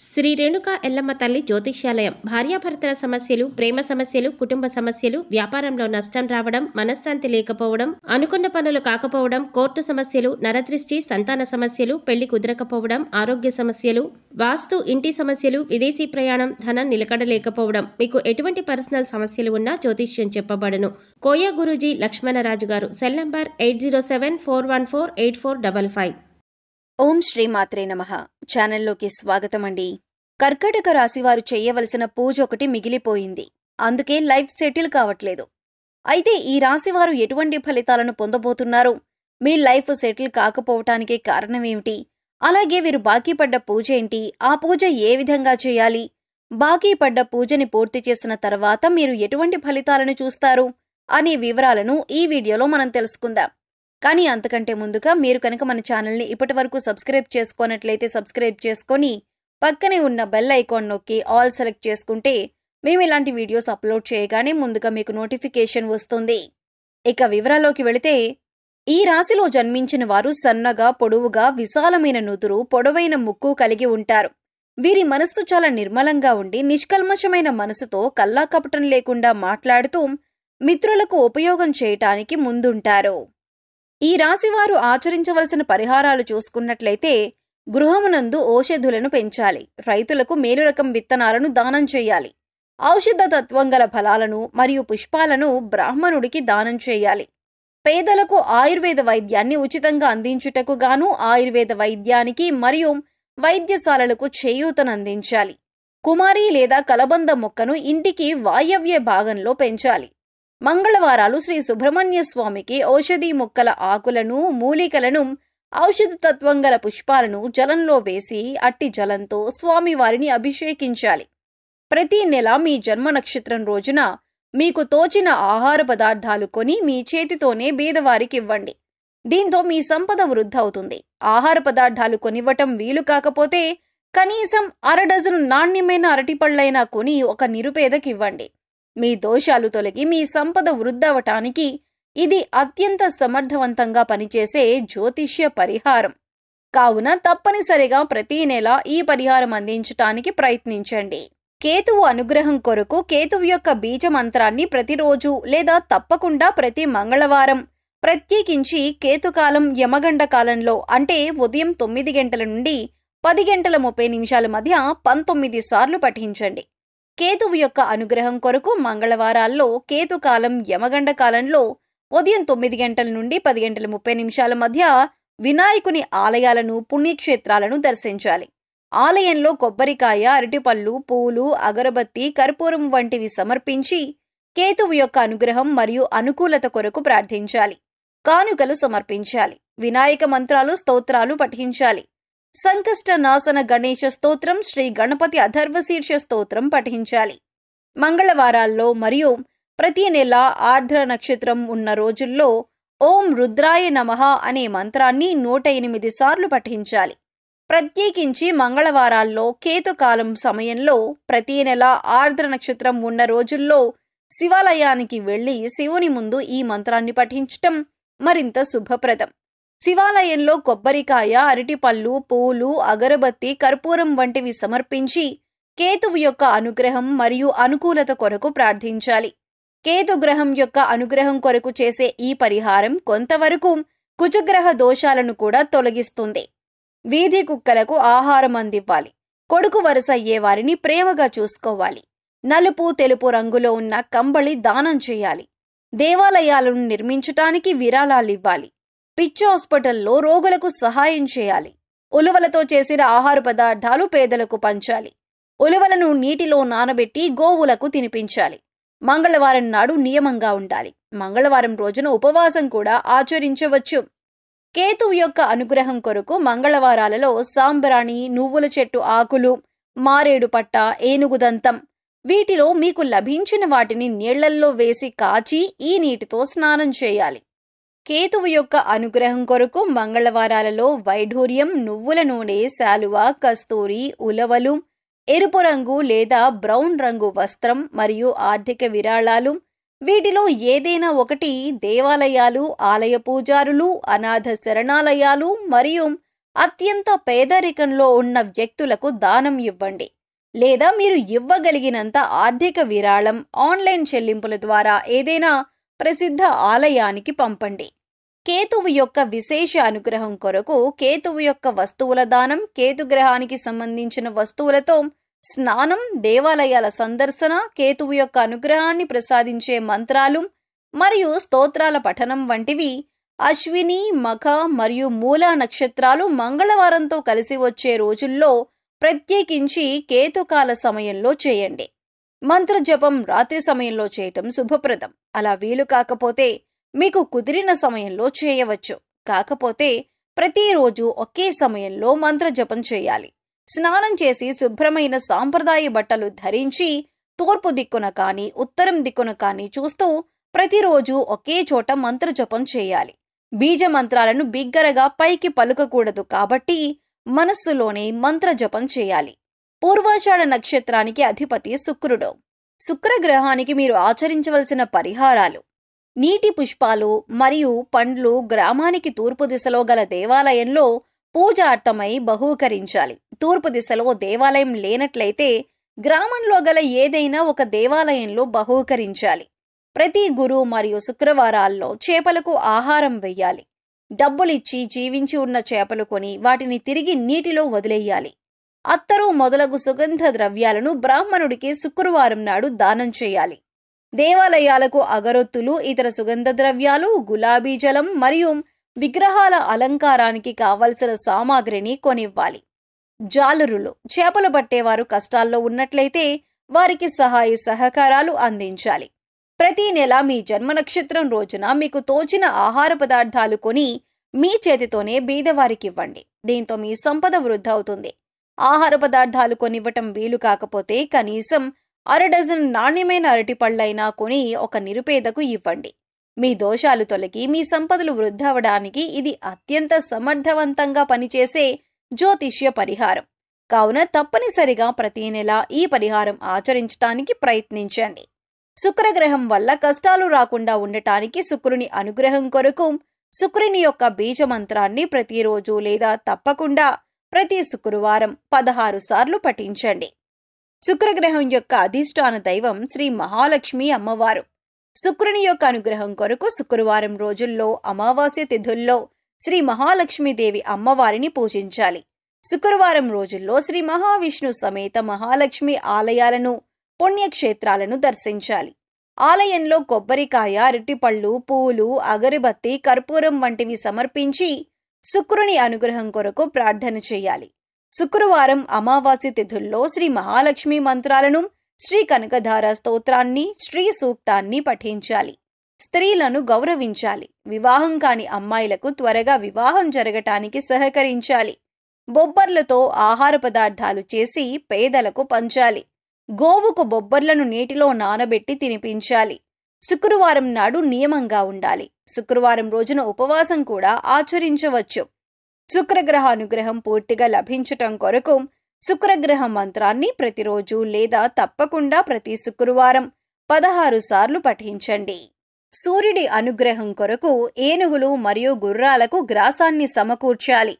శ్రీ రేణుకా ఎల్లమ్మ తల్లి జ్యోతిష్యాలయం. భార్యాభర్తల సమస్యలు, ప్రేమ సమస్యలు, కుటుంబ సమస్యలు, వ్యాపారంలో నష్టం రావడం, మనశ్శాంతి లేకపోవడం, అనుకున్న పనులు కాకపోవడం, కోర్టు సమస్యలు, నరదృష్టి, సంతాన సమస్యలు, పెళ్లి కుదరకపోవడం, ఆరోగ్య సమస్యలు, వాస్తు, ఇంటి సమస్యలు, విదేశీ ప్రయాణం, ధనం నిలకడలేకపోవడం, మీకు ఎటువంటి పర్సనల్ సమస్యలు ఉన్నా జ్యోతిష్యం చెప్పబడును. కోయ గురూజీ లక్ష్మణరాజు గారు. Cell number 8074148455. ఓం శ్రీ మాత్రే నమః. ఛానల్లోకి స్వాగతం అండి. కర్కాటక రాశివారు చేయవలసిన పూజ ఒకటి మిగిలిపోయింది. అందుకే లైఫ్ సెటిల్ కావట్లేదు. అయితే ఈ రాశివారు ఎటువంటి ఫలితాలను పొందబోతున్నారు? మీ లైఫ్ సెటిల్ కాకపోవటానికి కారణమేమిటి? అలాగే వీరు బాకీ పడ్డ పూజ ఏంటి? ఆ పూజ ఏ విధంగా చేయాలి? బాకీ పడ్డ పూజని పూర్తి చేసిన తర్వాత మీరు ఎటువంటి ఫలితాలను చూస్తారు అనే వివరాలను ఈ వీడియోలో మనం తెలుసుకుందాం. కానీ అంతకంటే ముందుగా మీరు కనుక మన ఛానల్ని ఇప్పటి వరకు సబ్స్క్రైబ్ చేసుకున్నట్లయితే సబ్స్క్రైబ్ చేసుకొని పక్కనే ఉన్న బెల్ ఐకాన్ నొక్కి ఆల్ సెలెక్ట్ చేసుకుంటే మేము ఇలాంటి వీడియోస్ అప్లోడ్ చేయగానే ముందుగా మీకు నోటిఫికేషన్ వస్తుంది. ఇక వివరాల్లోకి వెళితే, ఈ రాశిలో జన్మించిన వారు సన్నగా, పొడవుగా, విశాలమైన నుదురు, పొడవైన ముక్కు కలిగి ఉంటారు. వీరి మనస్సు చాలా నిర్మలంగా ఉండి నిష్కల్మషమైన మనసుతో కల్లాకపటం లేకుండా మాట్లాడుతూ మిత్రులకు ఉపయోగం చేయటానికి ముందుంటారు. ఈ రాశివారు ఆచరించవలసిన పరిహారాలు చూసుకున్నట్లయితే, గృహమునందు ఔషధులను పెంచాలి. రైతులకు మేలు రకం విత్తనాలను దానం చేయాలి. ఔషధ తత్వం గల ఫలాలను మరియు పుష్పాలను బ్రాహ్మణుడికి దానం చేయాలి. పేదలకు ఆయుర్వేద వైద్యాన్ని ఉచితంగా అందించుటకు గాను ఆయుర్వేద వైద్యానికి మరియు వైద్యశాలలకు చేయూతనందించాలి. కుమారి లేదా కలబంద మొక్కను ఇంటికి వాయవ్య భాగంలో పెంచాలి. మంగళవారాలు శ్రీ సుబ్రహ్మణ్య స్వామికి ఔషధీ మొక్కల ఆకులను, మూలికలను, ఔషధ తత్వం గల పుష్పాలను జలంలో వేసి అట్టి జలంతో స్వామివారిని అభిషేకించాలి. ప్రతి నెల మీ జన్మ నక్షత్రం రోజున మీకు తోచిన ఆహార పదార్థాలు కొని మీ చేతితోనే బీదవారికి ఇవ్వండి. దీంతో మీ సంపద వృద్ధవుతుంది. ఆహార పదార్థాలు కొనివ్వటం వీలు కాకపోతే కనీసం 1/2 డజను నాణ్యమైన అరటిపళ్ళైనా కొని ఒక నిరుపేదకి ఇవ్వండి. మీ దోషాలు తొలగి మీ సంపద వృద్ధవటానికి ఇది అత్యంత సమర్థవంతంగా పనిచేసే జ్యోతిష్య పరిహారం. కావున తప్పనిసరిగా ప్రతి నెల ఈ పరిహారం అందించటానికి ప్రయత్నించండి. కేతువు అనుగ్రహం కొరకు కేతువు యొక్క బీజ మంత్రాన్ని ప్రతిరోజు లేదా తప్పకుండా ప్రతి మంగళవారం, ప్రత్యేకించి కేతుకాలం యమగండ కాలంలో అంటే ఉదయం 9 గంటల నుండి 10 గంటల 30 నిమిషాల మధ్య 19 సార్లు పఠించండి. కేతువు యొక్క అనుగ్రహం కొరకు మంగళవారాల్లో కేతుకాలం యమగండ కాలంలో ఉదయం 9 గంటల నుండి 10 గంటల 30 నిమిషాల మధ్య వినాయకుని ఆలయాలను, పుణ్యక్షేత్రాలను దర్శించాలి. ఆలయంలో కొబ్బరికాయ, అరటిపళ్ళు, పూలు, అగరబత్తి, కర్పూరం వంటివి సమర్పించి కేతువు యొక్క అనుగ్రహం మరియు అనుకూలత కొరకు ప్రార్థించాలి. కానుకలు సమర్పించాలి. వినాయక మంత్రాలు, స్తోత్రాలు పఠించాలి. సంకష్ట నాశన గణేశ స్తోత్రం, శ్రీ గణపతి అథర్వశీర్ష స్తోత్రం పఠించాలి. మంగళవారాల్లో మరియు ప్రతి నెల ఆర్ద్ర నక్షత్రం ఉన్న రోజుల్లో ఓం రుద్రాయ నమః అనే మంత్రాన్ని 108 సార్లు పఠించాలి. ప్రత్యేకించి మంగళవారాల్లో కేతుకాలం సమయంలో ప్రతి నెల ఆర్ద్ర నక్షత్రం ఉన్న రోజుల్లో శివాలయానికి వెళ్లి శివుని ముందు ఈ మంత్రాన్ని పఠించటం మరింత శుభప్రదం. శివాలయంలో కొబ్బరికాయ, అరటిపళ్ళు, పూలు, అగరబత్తి, కర్పూరం వంటివి సమర్పించి కేతువు యొక్క అనుగ్రహం మరియు అనుకూలత కొరకు ప్రార్థించాలి. కేతుగ్రహం యొక్క అనుగ్రహం కొరకు చేసే ఈ పరిహారం కొంతవరకు కుజగ్రహ దోషాలను కూడా తొలగిస్తుంది. వీధి కుక్కలకు ఆహారం అందివ్వాలి. కొడుకు వరుస అయ్యే వారిని ప్రేమగా చూసుకోవాలి. నలుపు, తెలుపు రంగులో ఉన్న కంబళి దానం చేయాలి. దేవాలయాలను నిర్మించటానికి విరాళాలివ్వాలి. పిచ్చి హాస్పిటల్లో రోగులకు సహాయం చేయాలి. ఉలువలతో చేసిన ఆహార పదార్థాలు పేదలకు పంచాలి. ఉలువలను నీటిలో నానబెట్టి గోవులకు తినిపించాలి. మంగళవారం నాడు నియమంగా ఉండాలి. మంగళవారం రోజున ఉపవాసం కూడా ఆచరించవచ్చు. కేతువు యొక్క అనుగ్రహం కొరకు మంగళవారాలలో సాంబ్రాణి, నువ్వుల చెట్టు ఆకులు, మారేడు పట్ట, ఏనుగుదంతం వీటిలో మీకు లభించిన వాటిని నీళ్లల్లో వేసి కాచి ఈ నీటితో స్నానం చేయాలి. కేతువు యొక్క అనుగ్రహం కొరకు మంగళవారాలలో వైఢూర్యం, నువ్వుల నూనె, శాలువ, కస్తూరి, ఉలవలు, ఎరుపు రంగు లేదా బ్రౌన్ రంగు వస్త్రం మరియు ఆర్థిక విరాళాలు వీటిలో ఏదైనా ఒకటి దేవాలయాలు, ఆలయ పూజారులు, అనాథ శరణాలయాలు మరియు అత్యంత పేదరికంలో ఉన్న వ్యక్తులకు దానం ఇవ్వండి, లేదా మీరు ఇవ్వగలిగినంత ఆర్థిక విరాళం ఆన్లైన్ చెల్లింపుల ద్వారా ఏదైనా ప్రసిద్ధ ఆలయానికి పంపండి. కేతువు యొక్క విశేష అనుగ్రహం కొరకు కేతువు యొక్క వస్తువుల దానం, కేతుగ్రహానికి సంబంధించిన వస్తువులతో స్నానం, దేవాలయాల సందర్శన, కేతువు యొక్క అనుగ్రహాన్ని ప్రసాదించే మంత్రాలు మరియు స్తోత్రాల పఠనం వంటివి అశ్విని, మఖ మరియు మూలా నక్షత్రాలు మంగళవారంతో కలిసి వచ్చే రోజుల్లో ప్రత్యేకించి కేతుకాల సమయంలో చేయండి. మంత్రజపం రాత్రి సమయంలో చేయటం శుభప్రదం. అలా వీలు కాకపోతే మీకు కుదిరిన సమయంలో చేయవచ్చు. కాకపోతే ప్రతిరోజు ఒకే సమయంలో మంత్రజపం చేయాలి. స్నానం చేసి శుభ్రమైన సాంప్రదాయ బట్టలు ధరించి తూర్పు దిక్కున కానీ ఉత్తరం దిక్కున కానీ చూస్తూ ప్రతిరోజు ఒకే చోట మంత్రజపం చేయాలి. బీజ మంత్రాలను బిగ్గరగా పైకి పలుకకూడదు కాబట్టి మనస్సులోనే మంత్రజపం చేయాలి. పూర్వాషాఢ నక్షత్రానికి అధిపతి శుక్రుడు. శుక్రగ్రహానికి మీరు ఆచరించవలసిన పరిహారాలు: నీటి పుష్పాలు మరియు పండ్లు గ్రామానికి తూర్పు దిశలో గల దేవాలయంలో పూజార్థమై బహూకరించాలి. తూర్పు దిశలో దేవాలయం లేనట్లయితే గ్రామంలో గల ఏదైనా ఒక దేవాలయంలో బహూకరించాలి. ప్రతి గురు మరియు శుక్రవారాల్లో చేపలకు ఆహారం వెయ్యాలి. డబ్బులిచ్చి జీవించి ఉన్న చేపలు కొని వాటిని తిరిగి నీటిలో వదిలేయాలి. అత్తరు మొదలగు సుగంధ ద్రవ్యాలను బ్రాహ్మణుడికి శుక్రవారం నాడు దానం చేయాలి. దేవాలయాలకు అగరొత్తులు, ఇతర సుగంధ ద్రవ్యాలు, గులాబీ జలం మరియు విగ్రహాల అలంకారానికి కావలసిన సామాగ్రిని కొనివ్వాలి. జాలరులు, చేపలు పట్టేవారు కష్టాల్లో ఉన్నట్లయితే వారికి సహాయ సహకారాలు అందించాలి. ప్రతి నెల మీ జన్మ నక్షత్రం రోజున మీకు తోచిన ఆహార పదార్థాలు కొని మీ చేతితోనే బీదవారికి ఇవ్వండి. దీంతో మీ సంపద వృద్ధి అవుతుంది. ఆహార పదార్థాలు కొనివ్వటం వీలు కాకపోతే కనీసం 1/2 డజన్ నాణ్యమైన అరటిపళ్ళైనా కొని ఒక నిరుపేదకు ఇవ్వండి. మీ దోషాలు తొలగి మీ సంపదలు వృద్ధి అవడానికి ఇది అత్యంత సమర్థవంతంగా పనిచేసే జ్యోతిష్య పరిహారం. కావున తప్పనిసరిగా ప్రతి నెల ఈ పరిహారం ఆచరించడానికి ప్రయత్నించండి. శుక్రగ్రహం వల్ల కష్టాలు రాకుండా ఉండటానికి శుక్రుని అనుగ్రహం కొరకు శుక్రుని యొక్క బీజ మంత్రాన్ని ప్రతిరోజు లేదా తప్పకుండా ప్రతి శుక్రవారం 16 సార్లు పఠించండి. శుక్రగ్రహం యొక్క అధిష్టాన దైవం శ్రీ మహాలక్ష్మి అమ్మవారు. శుక్రుని యొక్క అనుగ్రహం కొరకు శుక్రవారం రోజుల్లో అమావాస్య తిథుల్లో శ్రీ మహాలక్ష్మీదేవి అమ్మవారిని పూజించాలి. శుక్రవారం రోజుల్లో శ్రీ మహావిష్ణు సమేత మహాలక్ష్మి ఆలయాలను, పుణ్యక్షేత్రాలను దర్శించాలి. ఆలయంలో కొబ్బరికాయ, అరటిపళ్ళు, పూలు, అగరబత్తి, కర్పూరం వంటివి సమర్పించి శుక్రుని అనుగ్రహం కొరకు ప్రార్థన చేయాలి. శుక్రవారం అమావాస్య తిథుల్లో శ్రీ మహాలక్ష్మి మంత్రాలను, శ్రీ కనకధార స్తోత్రాన్ని, శ్రీ సూక్తాన్ని పఠించాలి. స్త్రీలను గౌరవించాలి. వివాహం కాని అమ్మాయిలకు త్వరగా వివాహం జరగటానికి సహకరించాలి. బొబ్బర్లతో ఆహార పదార్థాలు చేసి పేదలకు పంచాలి. గోవుకు బొబ్బర్లను నీటిలో నానబెట్టి తినిపించాలి. శుక్రవారం నాడు నియమంగా ఉండాలి. శుక్రవారం రోజున ఉపవాసం కూడా ఆచరించవచ్చు. శుక్రగ్రహ అనుగ్రహం పూర్తిగా లభించటం కొరకు శుక్రగ్రహ మంత్రాన్ని ప్రతిరోజు లేదా తప్పకుండా ప్రతి శుక్రవారం 16 సార్లు పఠించండి. సూర్యుడి అనుగ్రహం కొరకు ఏనుగులు మరియు గుర్రాలకు గ్రాసాన్ని సమకూర్చాలి.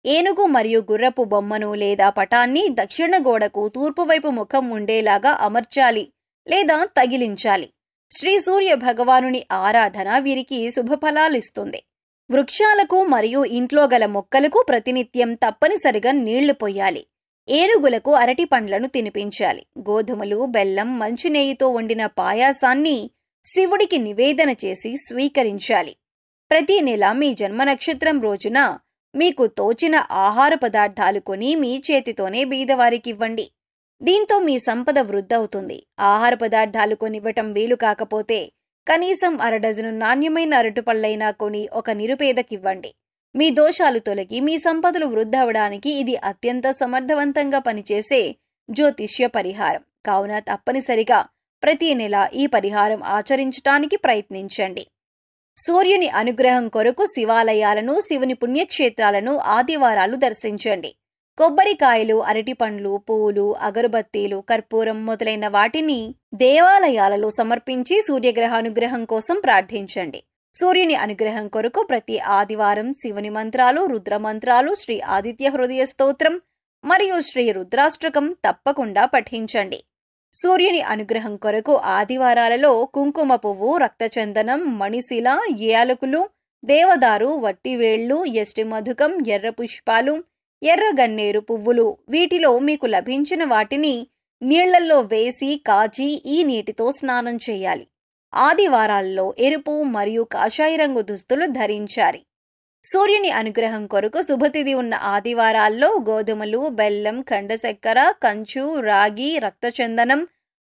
ఏనుగు మరియు గుర్రపు బొమ్మను లేదా పటాన్ని దక్షిణ గోడకు తూర్పువైపు ముఖం ఉండేలాగా అమర్చాలి లేదా తగిలించాలి. శ్రీ సూర్య భగవానుని ఆరాధన వీరికి శుభఫలాలిస్తుంది. వృక్షాలకు మరియు ఇంట్లో గల మొక్కలకు ప్రతినిత్యం తప్పనిసరిగా నీళ్లు పొయ్యాలి. ఏనుగులకు అరటి పండ్లను తినిపించాలి. గోధుమలు, బెల్లం, మంచినెయ్యితో వండిన పాయాసాన్ని శివుడికి నివేదన చేసి స్వీకరించాలి. ప్రతి నెల మీ జన్మ నక్షత్రం రోజున మీకు తోచిన ఆహార పదార్థాలు కొని మీ చేతితోనే బీదవారికివ్వండి. దీంతో మీ సంపద వృద్ధవుతుంది. ఆహార పదార్థాలు కొనివ్వటం వీలు కాకపోతే కనీసం 1/2 డజను నాణ్యమైన అరటిపళ్ళైనా కొని ఒక నిరుపేదకివ్వండి. మీ దోషాలు తొలగి మీ సంపదలు వృద్ధవడానికి ఇది అత్యంత సమర్థవంతంగా పనిచేసే జ్యోతిష్య పరిహారం. కావున తప్పనిసరిగా ప్రతి నెల ఈ పరిహారం ఆచరించటానికి ప్రయత్నించండి. సూర్యుని అనుగ్రహం కొరకు శివాలయాలను, శివుని పుణ్యక్షేత్రాలను ఆదివారాలు దర్శించండి. కొబ్బరికాయలు, అరటిపండ్లు, పూలు, అగరబత్తీలు, కర్పూరం మొదలైన వాటిని దేవాలయాలలో సమర్పించి సూర్యగ్రహానుగ్రహం కోసం ప్రార్థించండి. సూర్యుని అనుగ్రహం కొరకు ప్రతి ఆదివారం శివుని మంత్రాలు, రుద్ర మంత్రాలు, శ్రీ ఆదిత్య హృదయ స్తోత్రం మరియు శ్రీ రుద్రాష్టకం తప్పకుండా పఠించండి. సూర్యుని అనుగ్రహం కొరకు ఆదివారాలలో కుంకుమ పువ్వు, రక్తచందనం, మణిశిల, యాలకులు, దేవదారు, వట్టివేళ్లు, యష్టి మధుకం, ఎర్ర పుష్పాలు, ఎర్ర గన్నేరు పువ్వులు వీటిలో మీకు లభించిన వాటిని నీళ్లల్లో వేసి కాచి ఈ నీటితో స్నానం చేయాలి. ఆదివారాల్లో ఎరుపు మరియు కాషాయ రంగు దుస్తులు ధరించాలి. సూర్యుని అనుగ్రహం కొరకు శుభతిథి ఉన్న ఆదివారాల్లో గోధుమలు, బెల్లం, ఖండచక్కెర, కంచు, రాగి, రక్తచందనం,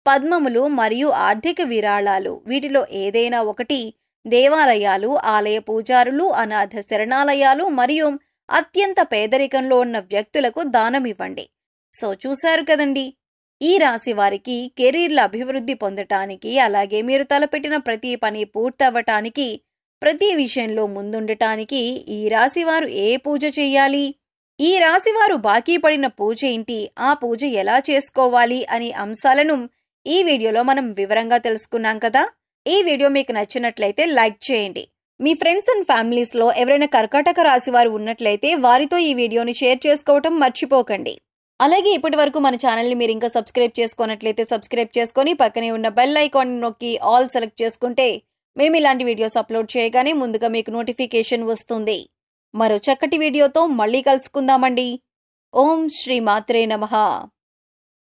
పద్మములు మరియు ఆర్థిక విరాళాలు వీటిలో ఏదైనా ఒకటి దేవాలయాలు, ఆలయ పూజారులు, అనాథ శరణాలయాలు మరియు అత్యంత పేదరికంలో ఉన్న వ్యక్తులకు దానమివ్వండి. సో చూశారు కదండి, ఈ రాశి వారికి కెరీర్ల అభివృద్ధి పొందటానికి, అలాగే మీరు తలపెట్టిన ప్రతి పని పూర్తవ్వటానికి, ప్రతి విషయంలో ముందుండటానికి ఈ రాశివారు ఏ పూజ చెయ్యాలి, ఈ రాశివారు బాకీ పడిన పూజ ఏంటి, ఆ పూజ ఎలా చేసుకోవాలి అనే అంశాలను ఈ వీడియోలో మనం వివరంగా తెలుసుకున్నాం కదా. ఈ వీడియో మీకు నచ్చినట్లయితే లైక్ చేయండి. మీ ఫ్రెండ్స్ అండ్ ఫ్యామిలీస్లో ఎవరైనా కర్కాటక రాశి వారు ఉన్నట్లయితే వారితో ఈ వీడియోని షేర్ చేసుకోవటం మర్చిపోకండి. అలాగే ఇప్పటి వరకు మన ఛానల్ని మీరు ఇంకా సబ్స్క్రైబ్ చేసుకున్నట్లయితే సబ్స్క్రైబ్ చేసుకొని పక్కనే ఉన్న బెల్ ఐకాన్ నొక్కి ఆల్ సెలెక్ట్ చేసుకుంటే మేము ఇలాంటి వీడియోస్ అప్లోడ్ చేయగానే ముందుగా మీకు నోటిఫికేషన్ వస్తుంది. మరో చక్కటి వీడియోతో మళ్ళీ కలుసుకుందామండి. ఓం శ్రీ మాత్రే నమః.